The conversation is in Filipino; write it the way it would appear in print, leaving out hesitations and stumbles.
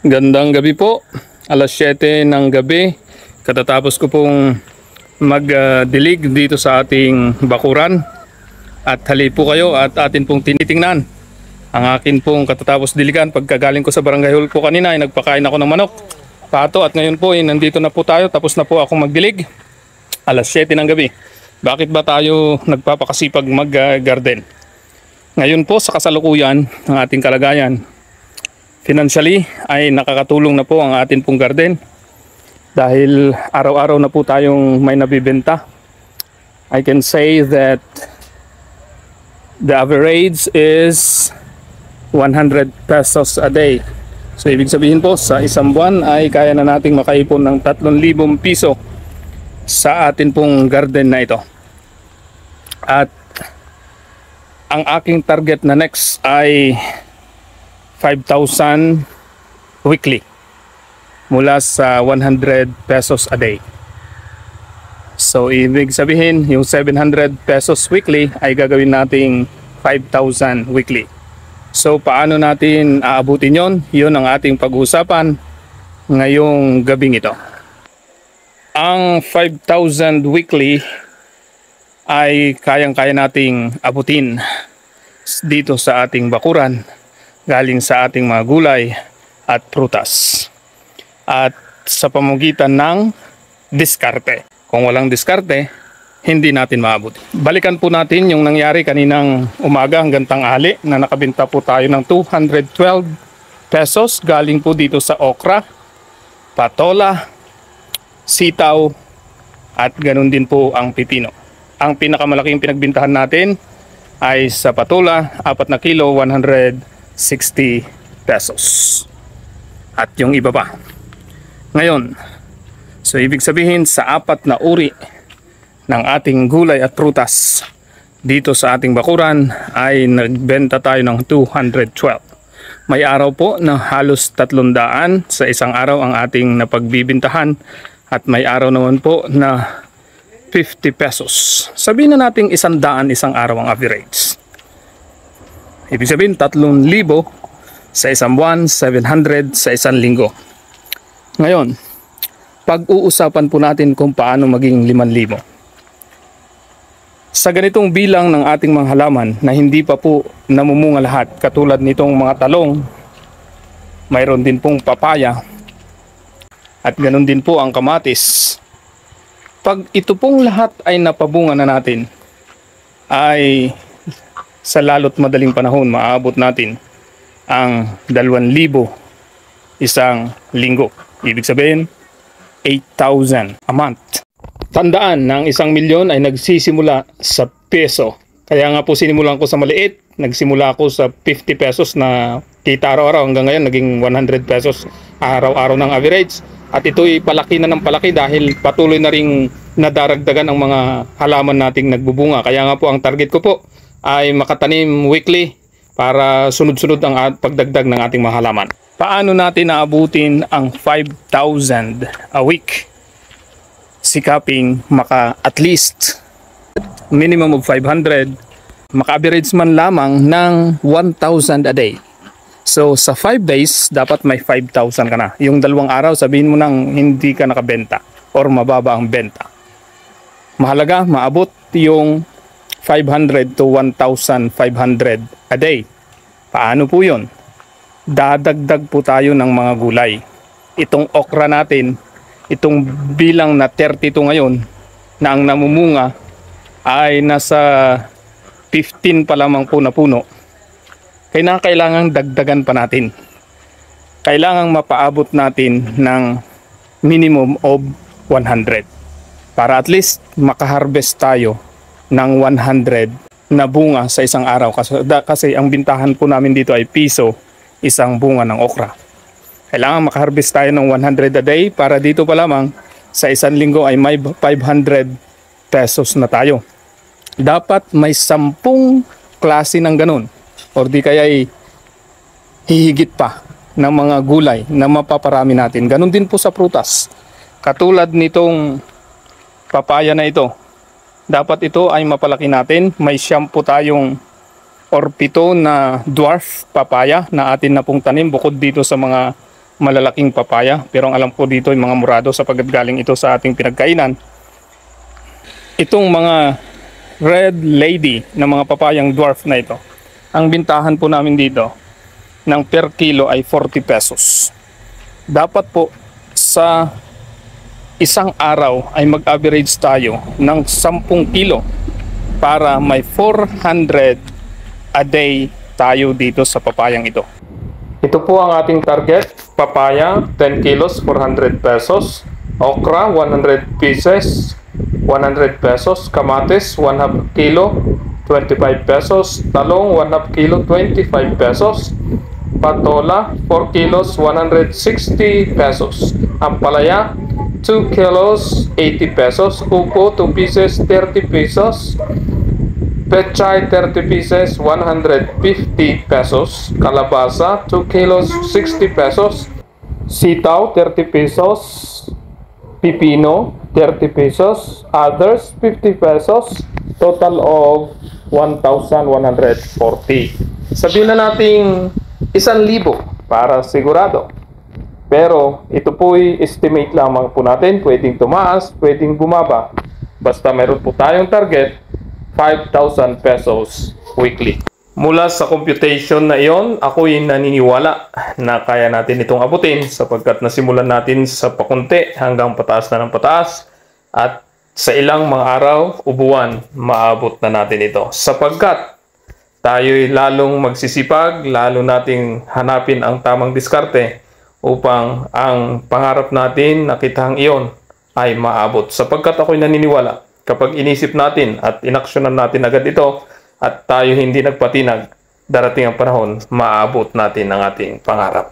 Gandang gabi po. Alas 7 ng gabi. Katatapos ko pong magdilig dito sa ating bakuran. At hali po kayo at atin pong tinitingnan ang akin pong katatapos diligan. Pagkagaling ko sa barangay hall po kanina ay nagpakain ako ng manok, pato, at ngayon po nandito na po tayo. Tapos na po akong magdilig. Alas 7 ng gabi. Bakit ba tayo nagpapakasipag mag-garden? Ngayon po sa kasalukuyan ng ating kalagayan, financially ay nakakatulong na po ang atin pong garden dahil araw-araw na po tayong may nabibenta. I can say that the average is 100 pesos a day. So ibig sabihin po sa isang buwan ay kaya na nating makaipon ng 3,000 piso sa atin pong garden na ito. At ang aking target na next ay 5,000 weekly mula sa 100 pesos a day. So ibig sabihin yung 700 pesos weekly ay gagawin nating 5,000 weekly. So paano natin aabutin yon? Yun ang ating pag-uusapan ngayong gabing ito. Ang 5,000 weekly ay kayang-kaya nating abutin dito sa ating bakuran galing sa ating mga gulay at prutas at sa pamamagitan ng diskarte. Kung walang diskarte, hindi natin maabot. Balikan po natin yung nangyari kaninang umaga hanggang tanghali na nakabenta po tayo ng 212 pesos galing po dito sa okra, patola, sitaw at ganun din po ang pipino. Ang pinakamalaking pinagbintahan natin ay sa patola, 4 na kilo, 160 pesos. At yung iba pa. Ngayon, so ibig sabihin sa 4 na uri ng ating gulay at prutas dito sa ating bakuran ay nagbenta tayo ng 212. May araw po na halos 300 sa isang araw ang ating napagbibintahan at may araw naman po na 50 pesos. Sabihin na natin 100 isang araw ang average. Ibig sabihin 3,000 sa isang buwan, 700 sa isang linggo. Ngayon, pag-uusapan po natin kung paano maging 5,000. Sa ganitong bilang ng ating mga halaman na hindi pa po namumunga lahat, katulad nitong mga talong, mayroon din pong papaya, at ganun din po ang kamatis. Pag ito pong lahat ay napabunga na natin, ay sa lalo't madaling panahon maaabot natin ang 2,000 isang linggo. Ibig sabihin, 8,000 a month. Tandaan na ang 1,000,000 ay nagsisimula sa peso. Kaya nga po sinimulan ko sa maliit. Nagsimula ako sa 50 pesos na kita araw-araw. Hanggang ngayon naging 100 pesos araw-araw ng average. At ito'y palaki na ng palaki dahil patuloy na ring nadaragdagan ang mga halaman nating nagbubunga. Kaya nga po ang target ko po ay makatanim weekly para sunod-sunod ang pagdagdag ng ating mga halaman. Paano natin naabutin ang 5,000 a week? Sikaping maka at least minimum of 500, maka-average man lamang ng 1,000 a day. So sa 5 days, dapat may 5,000 ka na. Yung 2 araw, sabihin mo nang hindi ka nakabenta or mababa ang benta. Mahalaga, maabot yung 500 to 1,500 a day. Paano po yun? Dadagdag po tayo ng mga gulay. Itong okra natin, itong bilang na 32 ngayon na ang namumunga ay nasa 15 pa lamang po na puno. Kaya kailangang dagdagan pa natin. Kailangang mapaabot natin ng minimum of 100 para at least makaharvest tayo ng 100 na bunga sa isang araw. Kasi ang bintahan po namin dito ay piso isang bunga ng okra. Kailangan makaharvest tayo ng 100 a day para dito pa lamang sa isang linggo ay may 500 pesos na tayo. Dapat may 10 klase ng ganun. Or di kaya hihigit pa ng mga gulay na mapaparami natin. Ganun din po sa prutas. Katulad nitong papaya na ito. Dapat ito ay mapalaki natin. May 10 tayong or 7 na dwarf papaya na atin na pong tanim bukod dito sa mga malalaking papaya. Pero ang alam ko dito ay mga murado sapagkat galing ito sa ating pinagkainan. Itong mga red lady na mga papayang dwarf na ito, ang bintahan po namin dito ng per kilo ay 40 pesos. Dapat po sa isang araw ay mag-average tayo ng 10 kilo para may 400 a day tayo dito sa papayang ito. Ito po ang ating target. Papaya 10 kilos 400 pesos, okra 100 pieces 100 pesos, kamatis 1/2 kilo 25 pesos, talong 1/2 kilo 25 pesos, patola 4 kilos 160 pesos, ampalaya 2 kilos 80 pesos, upo 2 pieces 30 pesos, pechay 30 pieces 150 pesos, kalabasa 2 kilos 60 pesos, sitaw 30 pesos, pipino 30 pesos, others 50 pesos, total of 1,140. Sabihin na natin 1,000 para sigurado. Pero ito po'y estimate lamang po natin, pwedeng tumaas, pwedeng bumaba. Basta meron po tayong target, 5,000 pesos weekly. Mula sa computation na iyon, ako'y naniniwala na kaya natin itong abutin sapagkat nasimulan natin sa pakunti hanggang pataas na ng pataas at sa ilang mga araw o buwan, maabot na natin ito. Sapagkat tayo'y lalong magsisipag, lalo nating hanapin ang tamang diskarte upang ang pangarap natin na kitang iyon ay maabot. Sapagkat ako'y naniniwala, kapag inisip natin at inaksyonan natin agad ito, at tayo hindi nagpatinag, darating ang panahon, maabot natin ang ating pangarap.